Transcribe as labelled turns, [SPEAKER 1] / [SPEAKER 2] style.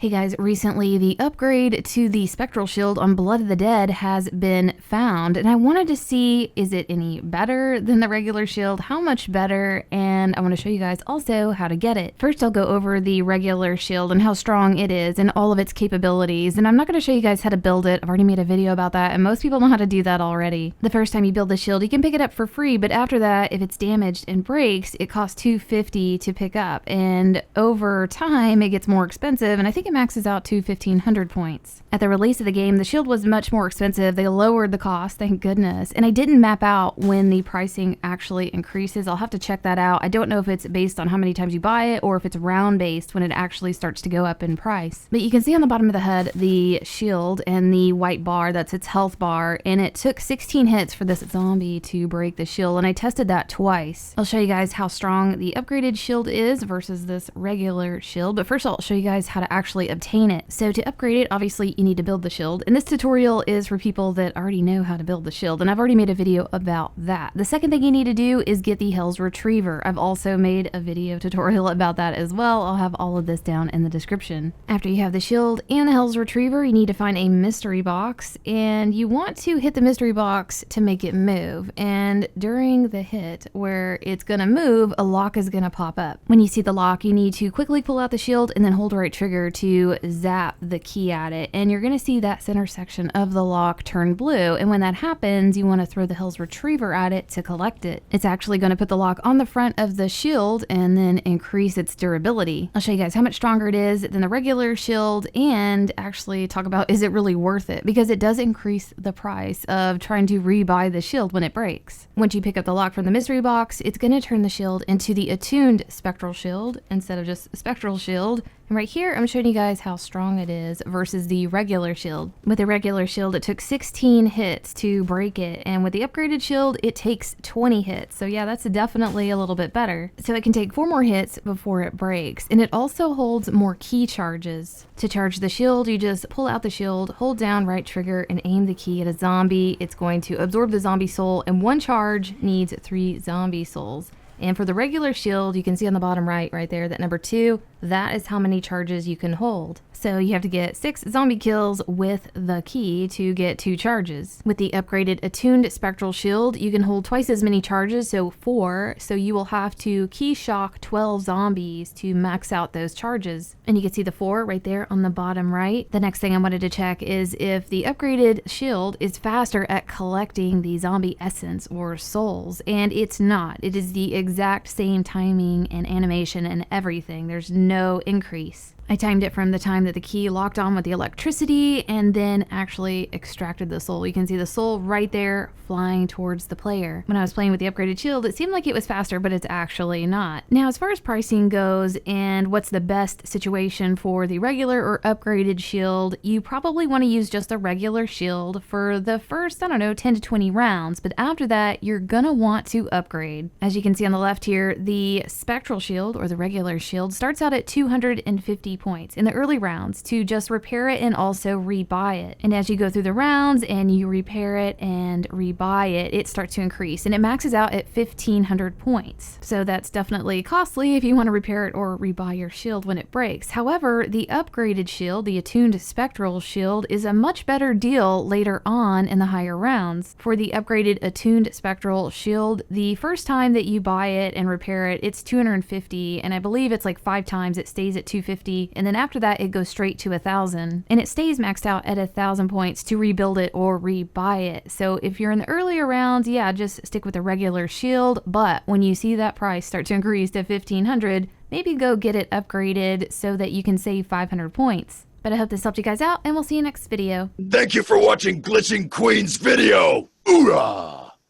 [SPEAKER 1] Hey guys, recently the upgrade to the Spectral Shield on Blood of the Dead has been found, and I wanted to see, is it any better than the regular shield? How much better? And I want to show you guys also how to get it. First, I'll go over the regular shield and how strong it is and all of its capabilities, and I'm not going to show you guys how to build it. I've already made a video about that, and most people know how to do that already. The first time you build the shield, you can pick it up for free, but after that, if it's damaged and breaks, it costs $250 to pick up, and over time, it gets more expensive, and I think it maxes out to 1,500 points. At the release of the game, the shield was much more expensive. They lowered the cost, thank goodness. And I didn't map out when the pricing actually increases. I'll have to check that out. I don't know if it's based on how many times you buy it or if it's round based when it actually starts to go up in price. But you can see on the bottom of the HUD the shield and the white bar, that's its health bar. And it took 16 hits for this zombie to break the shield. And I tested that twice. I'll show you guys how strong the upgraded shield is versus this regular shield. But first I'll show you guys how to actually obtain it. So to upgrade it, obviously you need to build the shield, and this tutorial is for people that already know how to build the shield, and I've already made a video about that. The second thing you need to do is get the Hell's Retriever. I've also made a video tutorial about that as well. I'll have all of this down in the description. After you have the shield and the Hell's Retriever, you need to find a mystery box, and you want to hit the mystery box to make it move, and during the hit where it's gonna move, a lock is gonna pop up. When you see the lock, you need to quickly pull out the shield and then hold right trigger to zap the key at it, and you're going to see that center section of the lock turn blue, and when that happens you want to throw the Hell's Retriever at it to collect it. It's actually going to put the lock on the front of the shield and then increase its durability. I'll show you guys how much stronger it is than the regular shield and actually talk about, is it really worth it, because it does increase the price of trying to rebuy the shield when it breaks. Once you pick up the lock from the mystery box, it's going to turn the shield into the attuned Spectral Shield instead of just Spectral Shield. And right here, I'm showing you guys how strong it is versus the regular shield. With the regular shield, it took 16 hits to break it, and with the upgraded shield, it takes 20 hits. So yeah, that's definitely a little bit better. So it can take 4 more hits before it breaks, and it also holds more key charges. To charge the shield, you just pull out the shield, hold down right trigger, and aim the key at a zombie. It's going to absorb the zombie soul, and one charge needs 3 zombie souls. And for the regular shield, you can see on the bottom right there, that number 2, that is how many charges you can hold. So you have to get 6 zombie kills with the key to get 2 charges. With the upgraded attuned Spectral Shield, you can hold twice as many charges, so 4, so you will have to key shock 12 zombies to max out those charges. And you can see the 4 right there on the bottom right. The next thing I wanted to check is if the upgraded shield is faster at collecting the zombie essence or souls, and it's not. It is the exact same timing and animation and everything. There's no increase. I timed it from the time that the key locked on with the electricity and then actually extracted the soul. You can see the soul right there flying towards the player. When I was playing with the upgraded shield, it seemed like it was faster, but it's actually not. Now, as far as pricing goes and what's the best situation for the regular or upgraded shield, you probably want to use just the regular shield for the first, 10 to 20 rounds, but after that, you're gonna want to upgrade. As you can see on the left here, the Spectral Shield or the regular shield starts out at 250 points in the early rounds to just repair it and also rebuy it. And as you go through the rounds and you repair it and rebuy it, it starts to increase and it maxes out at 1,500 points. So that's definitely costly if you want to repair it or rebuy your shield when it breaks. However, the upgraded shield, the attuned Spectral Shield, is a much better deal later on in the higher rounds. For the upgraded attuned Spectral Shield, the first time that you buy it and repair it, it's 250, and I believe it's like 5 times it stays at 250, and then after that it goes straight to 1,000, and it stays maxed out at 1,000 points to rebuild it or rebuy it. So if you're in the earlier rounds, yeah, just stick with the regular shield, but when you see that price start to increase to 1,500, maybe go get it upgraded so that you can save 500 points. But I hope this helped you guys out, and we'll see you next video.
[SPEAKER 2] Thank you for watching Glitching Queen's video. Hoorah!